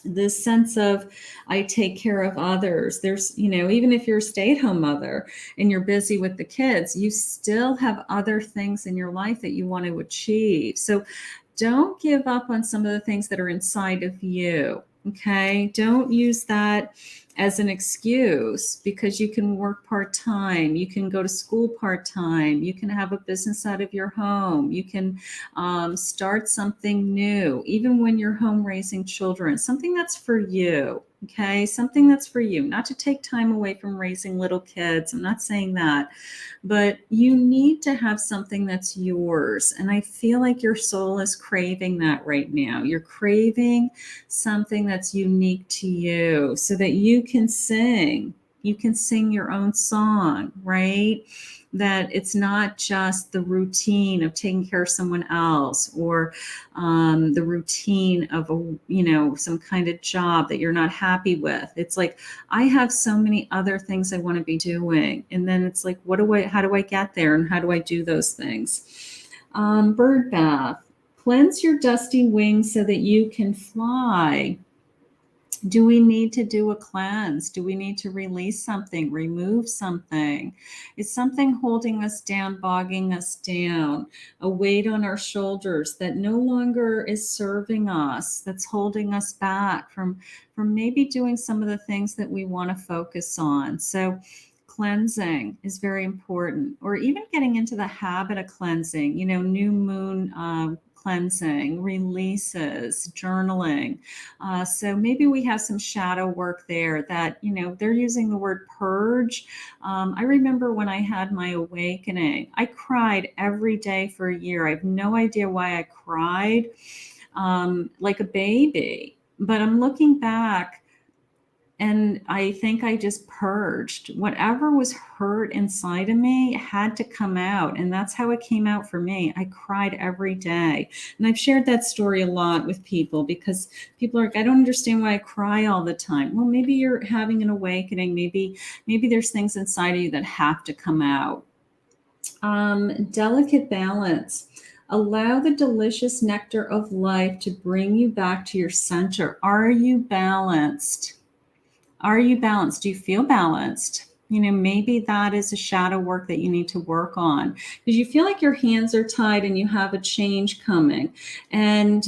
Speaker 1: this sense of I take care of others, there's, even if you're a stay-at-home mother and you're busy with the kids, you still have other things in your life that you want to achieve. So don't give up on some of the things that are inside of you. Okay. Don't use that as an excuse, because you can work part-time. You can go to school part-time. You can have a business out of your home. You can start something new, even when you're home raising children, something that's for you. Okay. Something that's for you, not to take time away from raising little kids. I'm not saying that, but you need to have something that's yours. And I feel like your soul is craving that right now. You're craving something that's unique to you so that you can sing. You can sing your own song, right? That it's not just the routine of taking care of someone else, or the routine of some kind of job that you're not happy with. It's like, I have so many other things I want to be doing, and then it's like, how do I get there, and how do I do those things? Bird bath. Cleanse your dusty wings so that you can fly. Do we need to do a cleanse? Do we need to release something, remove something? Is something holding us down, bogging us down, a weight on our shoulders that no longer is serving us, that's holding us back from maybe doing some of the things that we want to focus on? So cleansing is very important, or even getting into the habit of cleansing, new moon cleansing, releases, journaling. So maybe we have some shadow work there that, they're using the word purge. I remember when I had my awakening, I cried every day for a year. I have no idea why I cried like a baby, but I'm looking back, and I think I just purged whatever was hurt inside of me. Had to come out. And that's how it came out for me. I cried every day. And I've shared that story a lot with people, because people are like, I don't understand why I cry all the time. Well, maybe you're having an awakening. Maybe there's things inside of you that have to come out. Delicate balance. Allow the delicious nectar of life to bring you back to your center. Are you balanced? Are you balanced? Do you feel balanced? Maybe that is a shadow work that you need to work on, because you feel like your hands are tied and you have a change coming. And,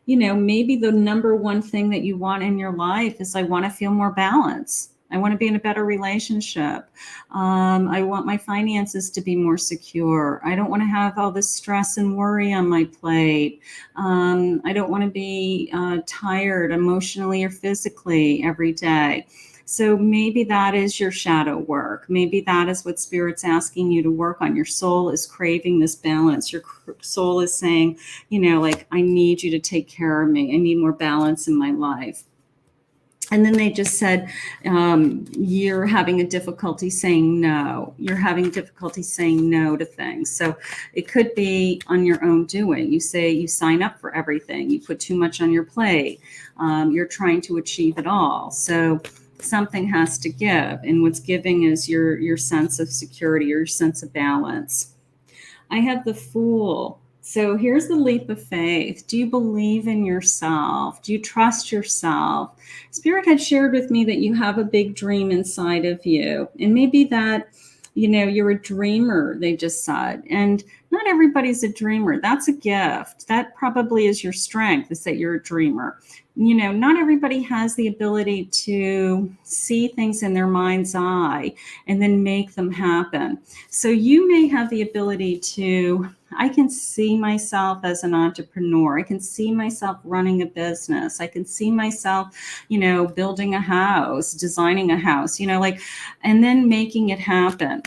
Speaker 1: maybe the number one thing that you want in your life is, I want to feel more balanced. I want to be in a better relationship. I want my finances to be more secure. I don't want to have all this stress and worry on my plate. I don't want to be tired emotionally or physically every day. So maybe that is your shadow work. Maybe that is what Spirit's asking you to work on. Your soul is craving this balance. Your soul is saying, I need you to take care of me. I need more balance in my life. And then they just said, you're having a difficulty saying no. You're having difficulty saying no to things. So it could be on your own doing. You sign up for everything. You put too much on your plate. You're trying to achieve it all. So something has to give. And what's giving is your sense of security, your sense of balance. I have the Fool. So here's the leap of faith. Do you believe in yourself? Do you trust yourself? Spirit had shared with me that you have a big dream inside of you. And maybe that, you're a dreamer, they just said. And not everybody's a dreamer. That's a gift. That probably is your strength, is that you're a dreamer. Not everybody has the ability to see things in their mind's eye and then make them happen. So you may have the ability to, I can see myself as an entrepreneur. I can see myself running a business. I can see myself, building a house, designing a house, and then making it happen.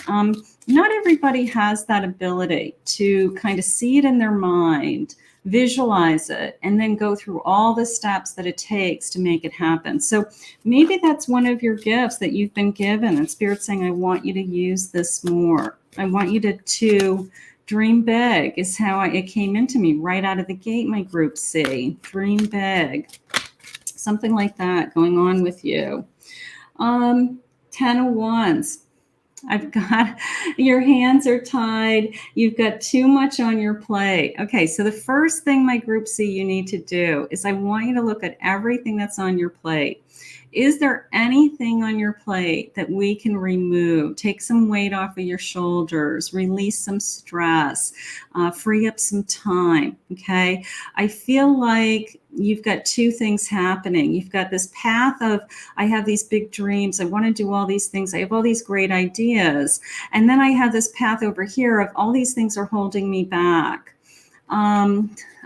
Speaker 1: Not everybody has that ability to kind of see it in their mind, visualize it, and then go through all the steps that it takes to make it happen. So maybe that's one of your gifts that you've been given, and Spirit's saying, I want you to use this more. I want you to Dream big is how it came into me right out of the gate, my group C. Dream big. Something like that going on with you. 10 of Wands. I've got, your hands are tied. You've got too much on your plate. Okay, so the first thing, my group C, you need to do is I want you to look at everything that's on your plate. Is there anything on your plate that we can remove? Take some weight off of your shoulders, release some stress, free up some time, okay? I feel like you've got two things happening. You've got this path of, I have these big dreams. I want to do all these things. I have all these great ideas. And then I have this path over here of all these things are holding me back.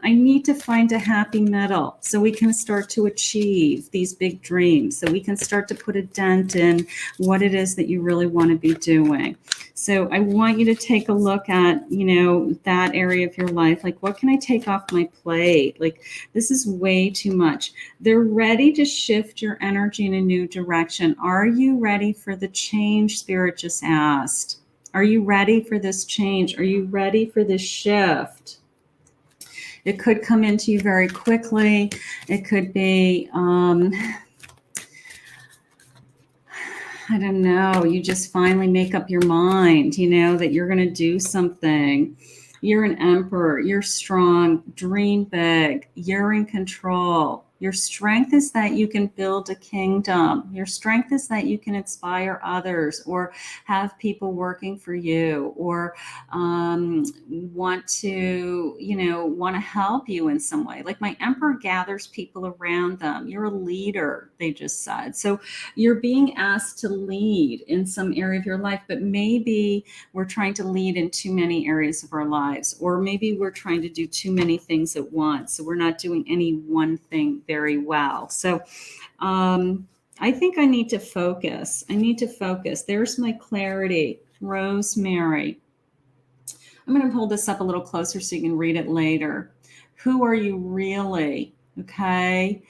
Speaker 1: I need to find a happy middle so we can start to achieve these big dreams, so we can start to put a dent in what it is that you really want to be doing. So I want you to take a look at, that area of your life. Like, what can I take off my plate? Like, this is way too much. They're ready to shift your energy in a new direction. Are you ready for the change? Spirit just asked. Are you ready for this change? Are you ready for this shift? It could come into you very quickly. It could be, I don't know, you just finally make up your mind, that you're going to do something. You're an emperor. You're strong. Dream big. You're in control. Your strength is that you can build a kingdom. Your strength is that you can inspire others or have people working for you or want to help you in some way. Like, my emperor gathers people around them. You're a leader, they just said. So you're being asked to lead in some area of your life, but maybe we're trying to lead in too many areas of our lives, or maybe we're trying to do too many things at once. So we're not doing any one thing very well. So I think I need to focus. There's my clarity. Rosemary. I'm going to hold this up a little closer so you can read it later. Who are you really? Okay.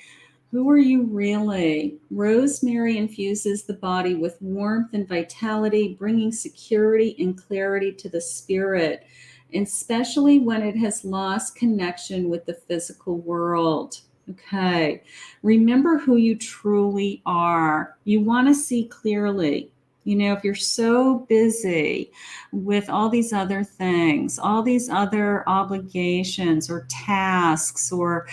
Speaker 1: Who are you really? Rosemary infuses the body with warmth and vitality, bringing security and clarity to the spirit, especially when it has lost connection with the physical world. Okay. Remember who you truly are. You want to see clearly. If you're so busy with all these other things, all these other obligations or tasks or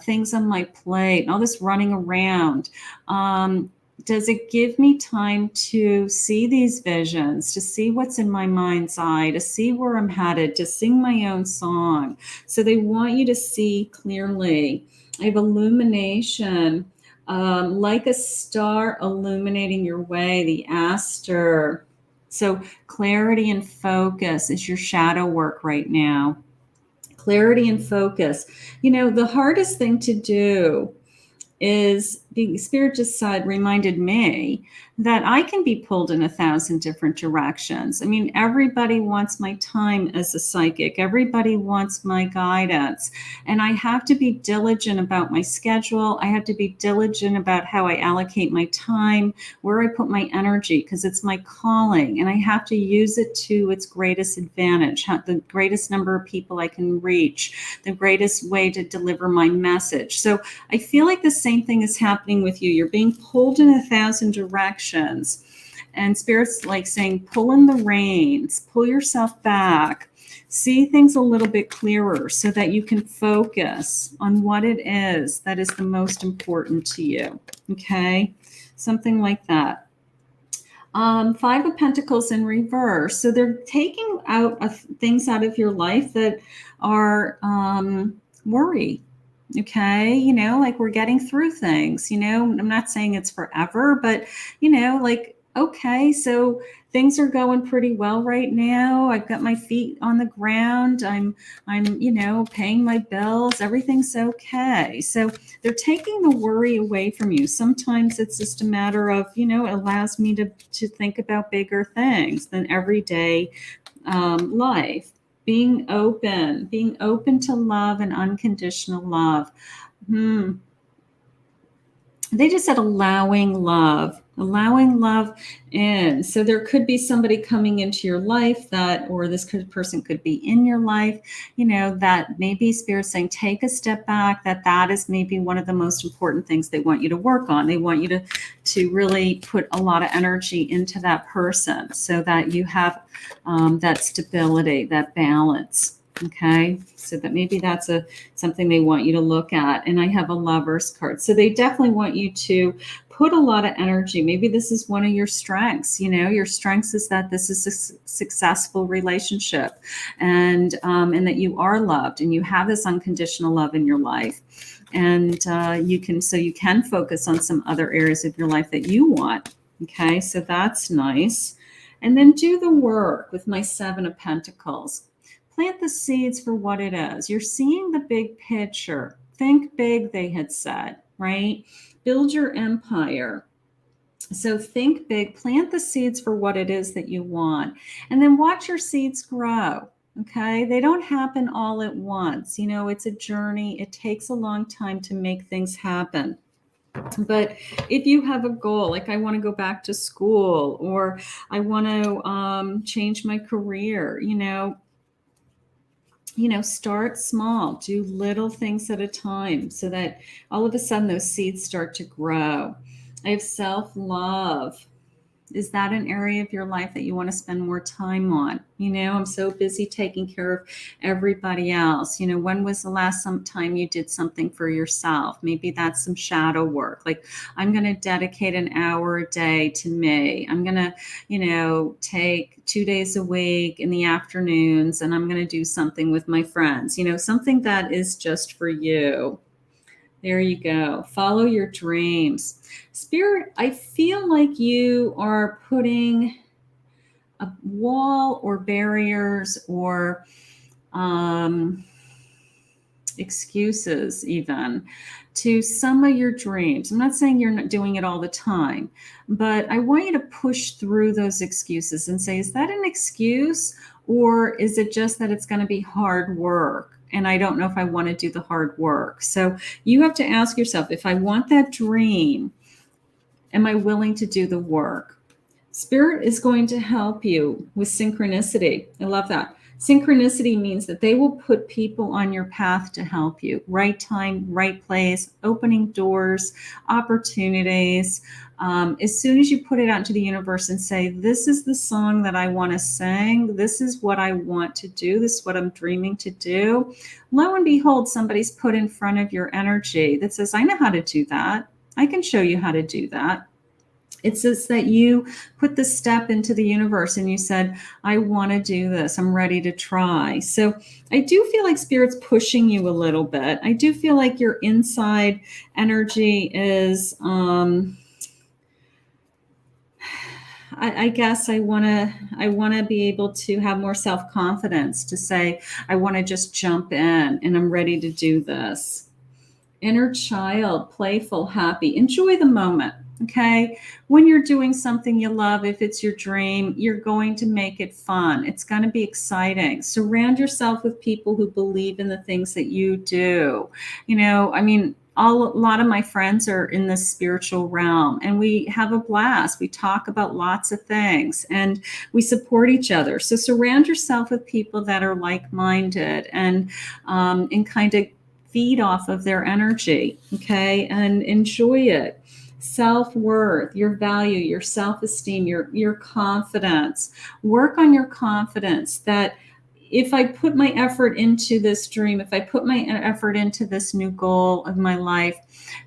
Speaker 1: things on my plate, and all this running around, does it give me time to see these visions, to see what's in my mind's eye, to see where I'm headed, to sing my own song? So they want you to see clearly. I have illumination. Like a star illuminating your way, the aster. So clarity and focus is your shadow work right now. Clarity and focus. The hardest thing to do is, the Spirit just said, reminded me that I can be pulled in 1,000 different directions. I mean, everybody wants my time as a psychic. Everybody wants my guidance. And I have to be diligent about my schedule. I have to be diligent about how I allocate my time, where I put my energy, because it's my calling. And I have to use it to its greatest advantage, the greatest number of people I can reach, the greatest way to deliver my message. So I feel like the same thing is happening with you. You're being pulled in 1,000 directions. And Spirit's like saying, pull in the reins, pull yourself back, see things a little bit clearer so that you can focus on what it is that is the most important to you. Okay? Something like that. 5 of Pentacles in reverse. So they're taking out things out of your life that are worry. Okay, like, we're getting through things, I'm not saying it's forever, but okay, so things are going pretty well right now. I've got my feet on the ground. I'm paying my bills. Everything's okay. So they're taking the worry away from you. Sometimes it's just a matter of, it allows me to think about bigger things than everyday life. Being open to love and unconditional love. They just said allowing love in. So there could be somebody coming into your life that, or this person could be in your life, that maybe Spirit's saying, take a step back, that is maybe one of the most important things they want you to work on. They want you to really put a lot of energy into that person so that you have that stability, that balance. Okay, so that maybe that's something they want you to look at. And I have a Lover's card. So they definitely want you to put a lot of energy. Maybe this is one of your strengths. Your strengths is that this is a successful relationship, and that you are loved and you have this unconditional love in your life. And you can focus on some other areas of your life that you want. Okay, so that's nice. And then do the work with my Seven of Pentacles. Plant the seeds for what it is. You're seeing the big picture. Think big, they had said, right? Build your empire. So think big, plant the seeds for what it is that you want, and then watch your seeds grow. Okay, they don't happen all at once. It's a journey. It takes a long time to make things happen. But if you have a goal, like I want to go back to school, or I want to change my career, start small, do little things at a time so that all of a sudden those seeds start to grow. I have self-love. Is that an area of your life that you want to spend more time on? I'm so busy taking care of everybody else. When was the last time you did something for yourself? Maybe that's some shadow work. Like, I'm going to dedicate an hour a day to me. I'm going to, take 2 days a week in the afternoons, and I'm going to do something with my friends, something that is just for you. There you go. Follow your dreams. Spirit, I feel like you are putting a wall or barriers or excuses even to some of your dreams. I'm not saying you're not doing it all the time, but I want you to push through those excuses and say, is that an excuse, or is it just that it's going to be hard work? And I don't know if I want to do the hard work. So you have to ask yourself, if I want that dream, am I willing to do the work? Spirit is going to help you with synchronicity. I love that. Synchronicity means that they will put people on your path to help you. Right time, right place, opening doors, opportunities. As soon as you put it out into the universe and say, this is the song that I want to sing, this is what I want to do, this is what I'm dreaming to do, lo and behold, somebody's put in front of your energy that says, I know how to do that. I can show you how to do that. It's just that you put the step into the universe and you said, I want to do this. I'm ready to try. So I do feel like Spirit's pushing you a little bit. I do feel like your inside energy is, I guess I want to be able to have more self-confidence to say, I want to just jump in and I'm ready to do this. Inner child, playful, happy, enjoy the moment. Okay. When you're doing something you love, if it's your dream, you're going to make it fun. It's going to be exciting. Surround yourself with people who believe in the things that you do. A lot of my friends are in the spiritual realm, and we have a blast. We talk about lots of things and we support each other. So surround yourself with people that are like-minded and kind of feed off of their energy. Okay. And enjoy it. Self-worth, your value, your self-esteem, your confidence. Work on your confidence that if I put my effort into this dream, if I put my effort into this new goal of my life,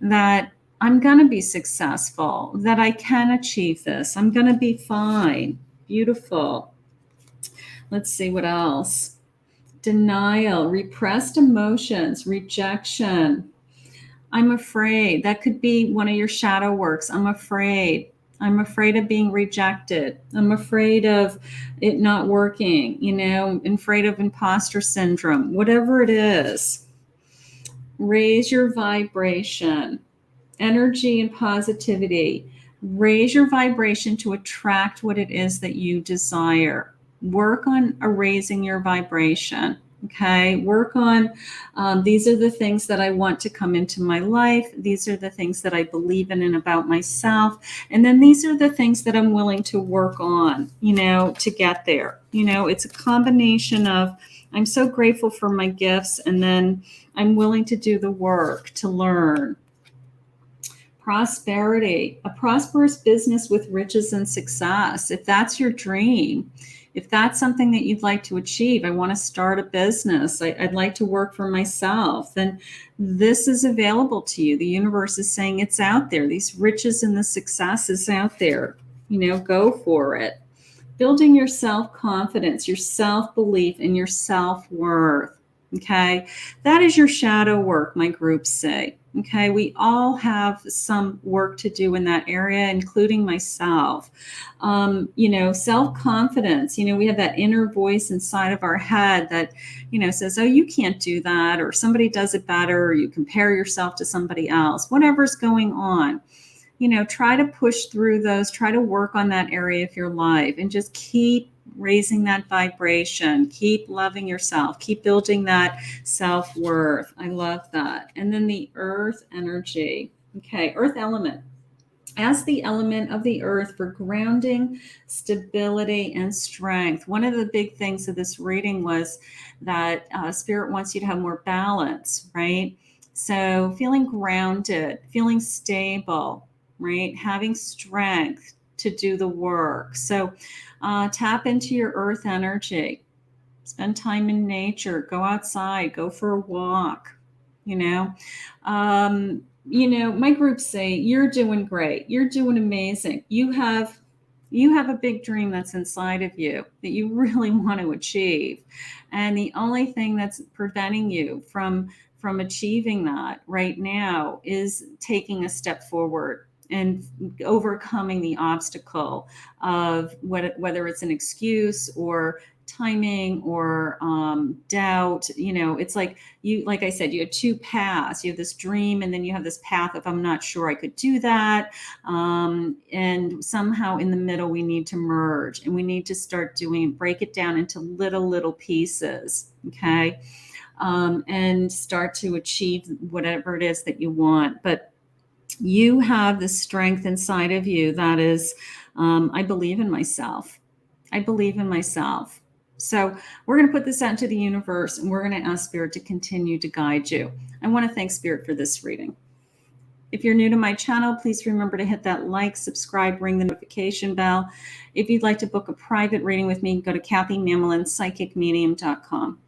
Speaker 1: that I'm going to be successful, that I can achieve this. I'm going to be fine. Beautiful. Let's see what else. Denial, repressed emotions, rejection. I'm afraid. That could be one of your shadow works. I'm afraid. I'm afraid of being rejected. I'm afraid of it not working, I'm afraid of imposter syndrome, whatever it is. Raise your vibration, energy and positivity. Raise your vibration to attract what it is that you desire. Work on raising your vibration. Okay, work on these are the things that I want to come into my life. These are the things that I believe in and about myself. And then these are the things that I'm willing to work on, to get there. It's a combination of I'm so grateful for my gifts, and then I'm willing to do the work to learn. Prosperity, a prosperous business with riches and success. If that's your dream, if that's something that you'd like to achieve, I want to start a business, I'd like to work for myself, then this is available to you. The universe is saying it's out there. These riches and the success is out there. Go for it. Building your self-confidence, your self-belief, and your self-worth. Okay, that is your shadow work, my groups say. Okay, we all have some work to do in that area, including myself. Self-confidence, we have that inner voice inside of our head that, says, oh, you can't do that, or somebody does it better, or you compare yourself to somebody else, whatever's going on. Try to push through those, try to work on that area of your life, and just keep raising that vibration, keep loving yourself, keep building that self-worth. I love that. And then the earth energy. Okay, earth element. Ask the element of the earth for grounding, stability, and strength. One of the big things of this reading was that Spirit wants you to have more balance, right? So feeling grounded, feeling stable, right? Having strength to do the work. So tap into your earth energy. Spend time in nature. Go outside. Go for a walk. My groups say you're doing great. You're doing amazing. You have a big dream that's inside of you that you really want to achieve. And the only thing that's preventing you from achieving that right now is taking a step forward and overcoming the obstacle of whether it's an excuse or timing or doubt. It's like I said, you have two paths. You have this dream, and then you have this path of I'm not sure I could do that. And somehow in the middle, we need to merge, and we need to start break it down into little pieces. Okay. And start to achieve whatever it is that you want. But you have the strength inside of you that is, I believe in myself. I believe in myself. So we're going to put this out into the universe, and we're going to ask Spirit to continue to guide you. I want to thank Spirit for this reading. If you're new to my channel, please remember to hit that like, subscribe, ring the notification bell. If you'd like to book a private reading with me, go to CathyMamolenPsychicMedium.com.